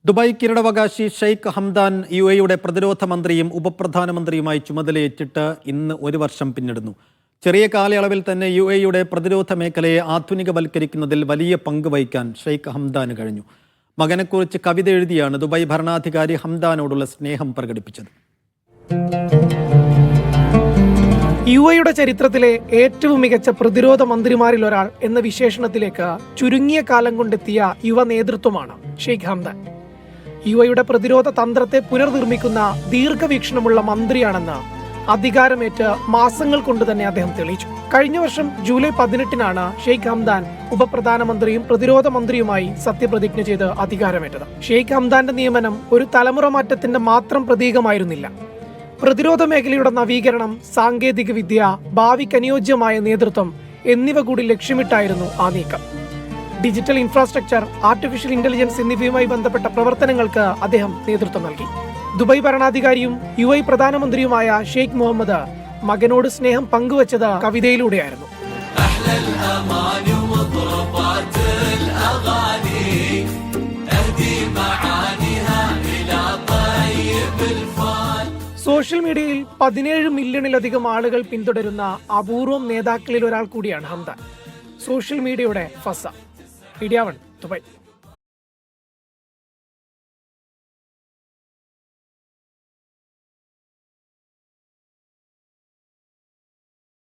Dubai കിരീടാവകാശി Sheikh Hamdan യുഎഇയുടെ പ്രതിരോധ മന്ത്രിയും ഉപപ്രധാനമന്ത്രിയുമായി ചുമതലയേറ്റിട്ട് ഇന്ന് 1 വർഷം പിന്നിടുന്നു. ചെറിയ കാലയളവിൽ തന്നെ യുഎഇയുടെ പ്രതിരോധ മേഖലയെ ആധുനികവൽക്കരിക്കുന്നതിൽ വലിയ പങ്ക് വഹിക്കാൻ ഷെയ്ഖ് ഹംദാന് കഴിഞ്ഞു. മകനെക്കുറിച്ച് കവിത എഴുതിയാണ് ദുബായ് ഭരണാധികാരി ഹംദാനോടുള്ള സ്നേഹം പ്രകടിപ്പിച്ചത്. യുഎഇയുടെ ചരിത്രത്തിലെ ഏറ്റവും മികച്ച പ്രതിരോധ മന്ത്രിമാരിൽ ഒരാൾ എന്ന വിശേഷണത്തിലേക്ക് ചുരുങ്ങിയ കാലം കൊണ്ടെത്തിയ യുവ നേതൃത്വമാണ് ഷെയ്ഖ് ഹംദാൻ. യുഎഇയുടെ പ്രതിരോധ തന്ത്രത്തെ പുനർനിർമ്മിക്കുന്ന ദീർഘവീക്ഷണമുള്ള മന്ത്രിയാണെന്ന് അധികാരമേറ്റ് മാസങ്ങൾ കൊണ്ട് തന്നെ അദ്ദേഹം തെളിയിച്ചു. കഴിഞ്ഞ വർഷം ജൂലൈ 18-നാണ് ഷെയ്ഖ് ഹംദാൻ ഉപപ്രധാനമന്ത്രിയും പ്രതിരോധ മന്ത്രിയുമായി സത്യപ്രതിജ്ഞ ചെയ്ത് അധികാരമേറ്റത്. ഷെയ്ഖ് ഹംദാന്റെ നിയമനം ഒരു തലമുറ മാറ്റത്തിന്റെ മാത്രം പ്രതീകമായിരുന്നില്ല. പ്രതിരോധ മേഖലയുടെ നവീകരണം, സാങ്കേതിക വിദ്യ, ഭാവിക്ക് അനുയോജ്യമായ നേതൃത്വം എന്നിവ കൂടി ലക്ഷ്യമിട്ടായിരുന്നു ആ നീക്കം. ഡിജിറ്റൽ ഇൻഫ്രാസ്ട്രക്ചർ, ആർട്ടിഫിഷ്യൽ ഇന്റലിജൻസ് എന്നിവയുമായി ബന്ധപ്പെട്ട പ്രവർത്തനങ്ങൾക്ക് അദ്ദേഹം നേതൃത്വം നൽകി. ദുബായ് ഭരണാധികാരിയും യുഎഇ പ്രധാനമന്ത്രിയുമായ ഷെയ്ഖ് മുഹമ്മദ് മകനോട് സ്നേഹം പങ്കുവച്ചത് കവിതയിലൂടെയായിരുന്നു. സോഷ്യൽ മീഡിയയിൽ 17 മില്യണിലധികം ആളുകൾ പിന്തുടരുന്ന അപൂർവം നേതാക്കളിൽ ഒരാൾ കൂടിയാണ് ഹംദാൻ. സോഷ്യൽ മീഡിയയുടെ ഫസ. Media 1 Dubai.